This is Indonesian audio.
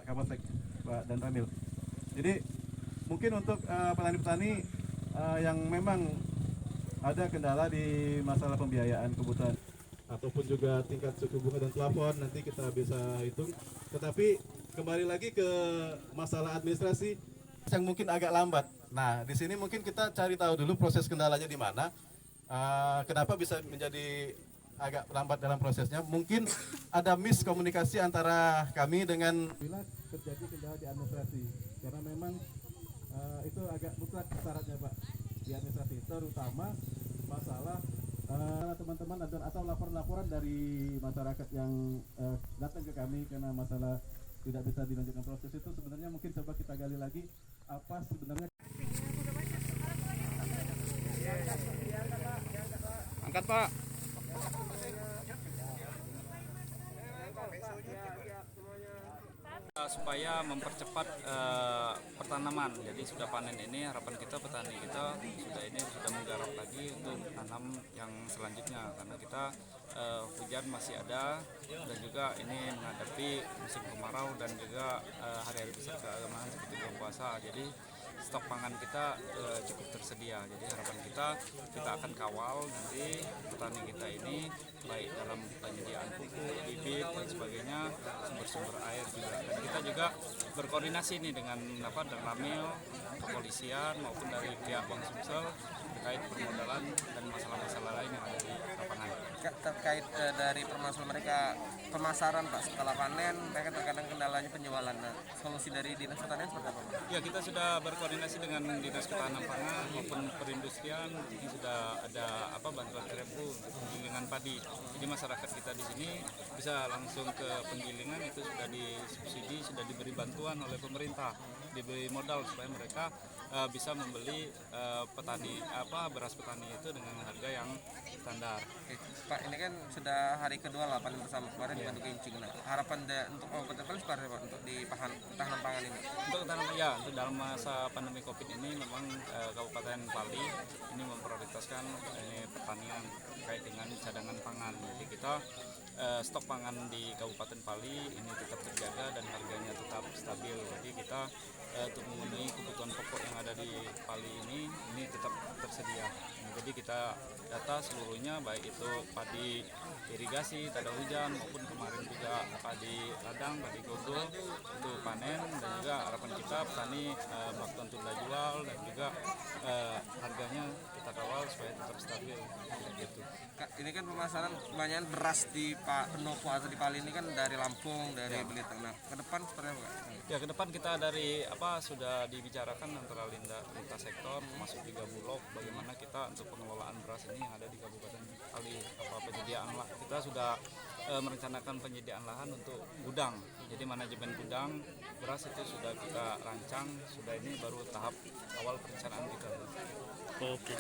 Kapolsek Pak dan Ramil. Jadi mungkin untuk petani-petani yang memang ada kendala di masalah pembiayaan kebutuhan ataupun juga tingkat suku bunga dan plafon nanti kita bisa hitung. Tetapi kembali lagi ke masalah administrasi yang mungkin agak lambat. Nah, di sini mungkin kita cari tahu dulu proses kendalanya di mana. Kenapa bisa menjadi agak lambat dalam prosesnya? Mungkin ada miskomunikasi antara kami dengan bila terjadi kendala di administrasi, karena memang itu agak mutlak syaratnya Pak di administrasi, terutama masalah teman-teman atau laporan-laporan dari masyarakat yang datang ke kami karena masalah tidak bisa dilanjutkan proses itu. Sebenarnya mungkin coba kita gali lagi apa sebenarnya. Angkat Pak. Supaya mempercepat pertanaman, jadi sudah panen ini harapan kita petani kita sudah menggarap lagi untuk tanam yang selanjutnya karena kita hujan masih ada dan juga ini menghadapi musim kemarau dan juga hari-hari besar keagamaan seperti bulan puasa, jadi stok pangan kita cukup tersedia. Jadi harapan kita akan kawal nanti petani kita ini baik dalam penyediaan pupuk, bibit dan sebagainya, sumber-sumber air juga. Dan kita juga berkoordinasi nih dengan Ramil, kepolisian maupun dari pihak Bank Sumsel terkait permodalan dan masalah-masalah lain yang ada di lapangan. Terkait dari permasalahan mereka pemasaran Pak, setelah panen mereka terkadang kendalanya penjualan. Nah, solusi dari Dinas Pertanian seperti apa Pak? Ya, kita sudah berkoordinasi dengan Dinas Ketahanan Pangan maupun perindustrian. Ini sudah ada bantuan krepu untuk penggilingan padi. Jadi masyarakat kita di sini bisa langsung ke penggilingan, itu sudah disubsidi, sudah diberi bantuan oleh pemerintah, diberi modal supaya mereka bisa membeli beras petani itu dengan harga yang standar. Oke. Pak, ini kan sudah hari kedua lah panen bersama kemarin di Batu Kincing. Nah, harapan untuk Kabupaten Pali seperti apa Pak untuk di tahanan pangan ini? Untuk dalam masa pandemi Covid ini memang Kabupaten Pali ini memprioritaskan pertanian terkait dengan cadangan pangan. Jadi kita stok pangan di Kabupaten Pali ini tetap terjaga dan harganya tetap stabil. Jadi kita untuk memenuhi kebutuhan pokok yang ada di Pali ini tetap tersedia. Jadi kita data seluruhnya baik itu padi irigasi, tada hujan maupun kemarin juga padi ladang, padi godol untuk panen, dan juga harapan kita petani melakukan tunda jual dan juga harganya kita kawal supaya tetap stabil gitu. Ini kan pemasaran kebanyakan beras di Pendopo atau di Pali ini kan dari Lampung, dari Belitung. Nah, ke depan seperti apa Pak? Ya, ke depan kita dari sudah dibicarakan antara lintas sektor termasuk juga Bulog bagaimana kita untuk pengelolaan beras ini yang ada di Kabupaten Pali, penyediaan lah. Kita sudah merencanakan penyediaan lahan untuk gudang. Jadi manajemen gudang beras itu sudah kita rancang, sudah ini baru tahap awal perencanaan kita. Oke.